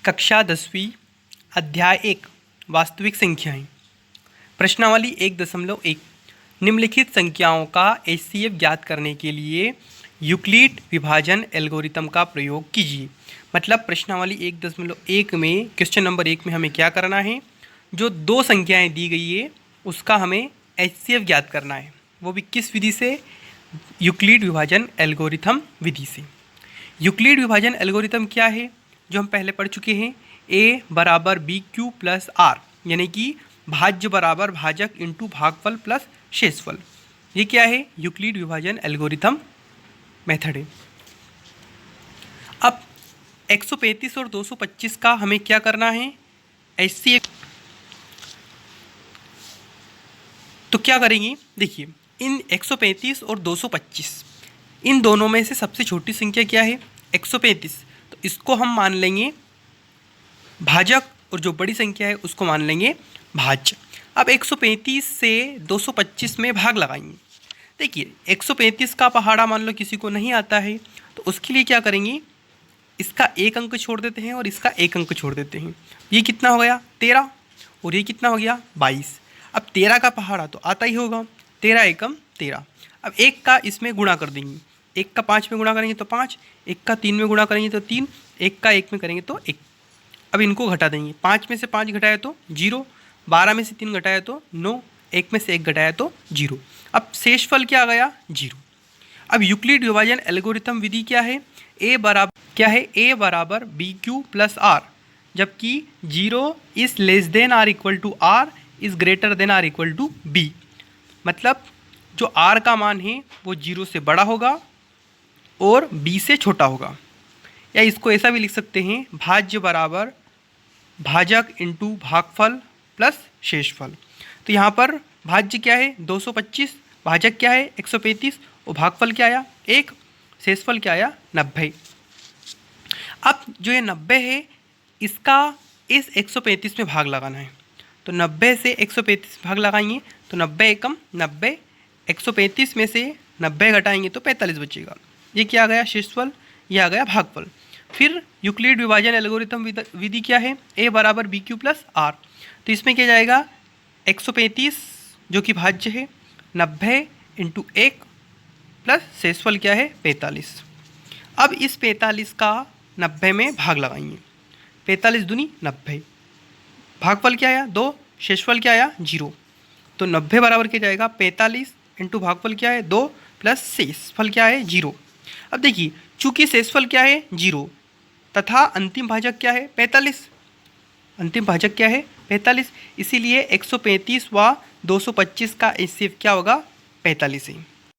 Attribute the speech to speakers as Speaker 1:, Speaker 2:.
Speaker 1: कक्षा 10वीं अध्याय 1 वास्तविक संख्याएं। प्रश्नावली 1.1 निम्नलिखित संख्याओं का एचसीएफ ज्ञात करने के लिए यूक्लिड विभाजन एल्गोरिथम का प्रयोग कीजिए। मतलब प्रश्नावली 1.1 में क्वेश्चन नंबर 1 में हमें क्या करना है, जो दो संख्याएं दी गई है उसका हमें एचसीएफ ज्ञात करना है, वो भी किस विधि से? यूक्लिड विभाजन एल्गोरिथम विधि से। यूक्लिड विभाजन एल्गोरिथम क्या है, जो हम पहले पढ़ चुके हैं। a बराबर बी क्यू प्लस आर, यानी कि भाज्य बराबर भाजक इंटू भागफल प्लस शेषफल। ये क्या है? यूक्लिड विभाजन एल्गोरिथम मेथड है। अब 135 और 225 का हमें क्या करना है? एचसीएफ। तो क्या करेंगे, देखिए इन 135 और 225 इन दोनों में से सबसे छोटी संख्या क्या है? 135। तो इसको हम मान लेंगे भाजक और जो बड़ी संख्या है उसको मान लेंगे भाज्य। अब 135 से 225 में भाग लगाएंगे। देखिए 135 का पहाड़ा मान लो किसी को नहीं आता है, तो उसके लिए क्या करेंगे, इसका एक अंक छोड़ देते हैं और इसका एक अंक छोड़ देते हैं। ये कितना हो गया? 13। और ये कितना हो गया? 22। अब 13 का पहाड़ा तो आता ही होगा, 13 एकम 13। अब एक का इसमें गुणा कर देंगे, एक का 5 में गुणा करेंगे तो 5, एक का 3 में गुणा करेंगे तो 3, एक का 1 में करेंगे तो 1। अब इनको घटा देंगे, 5 में से 5 घटाया तो 0, 12 में से 3 घटाया तो 9, 1 में से 1 घटाया तो 0। अब शेषफल क्या आ गया? 0। अब यूक्लिड विभाजन एल्गोरिथम विधि क्या है? a बराबर बी क्यू प्लस आर, जबकि 0 is less than R equal to R is greater than R equal to B. मतलब जो r का मान है वो 0 से बड़ा होगा और b से छोटा होगा। या इसको ऐसा भी लिख सकते हैं, भाज्य बराबर भाजक इंटू भागफल प्लस शेषफल। तो यहाँ पर भाज्य क्या है? 225, भाजक क्या है? 135 और भागफल क्या आया? 1, शेषफल क्या आया? 90। अब जो ये 90 है इसका इस 135 में भाग लगाना है, तो 90 से 135 भाग लगाएंगे तो 90 एकम 90, 135 में से 90 घटाएंगे तो 45 बचेगा। ये क्या आ गया? शेषफल। ये आ गया भागफल। फिर यूक्लिड विभाजन एल्गोरिथम विधि क्या है? a बराबर बी क्यू प्लस आर। तो इसमें क्या जाएगा? 135 जो कि भाज्य है, 90 इंटू 1 प्लस शेषफल क्या है? 45। अब इस 45 का 90 में भाग लगाएंगे, 45 दूनी 90, भागफल क्या आया? 2, शेषफल क्या आया? 0। तो 90 बराबर क्या जाएगा? 45 इंटू भागफल क्या है? 2 प्लस शेषफल क्या है? 0। अब देखिए चूंकि शेषफल क्या है? 0 तथा अंतिम भाजक क्या है? 45। अंतिम भाजक क्या है? 45। इसीलिए 135 व 225 का एचसीएफ क्या होगा? 45 है।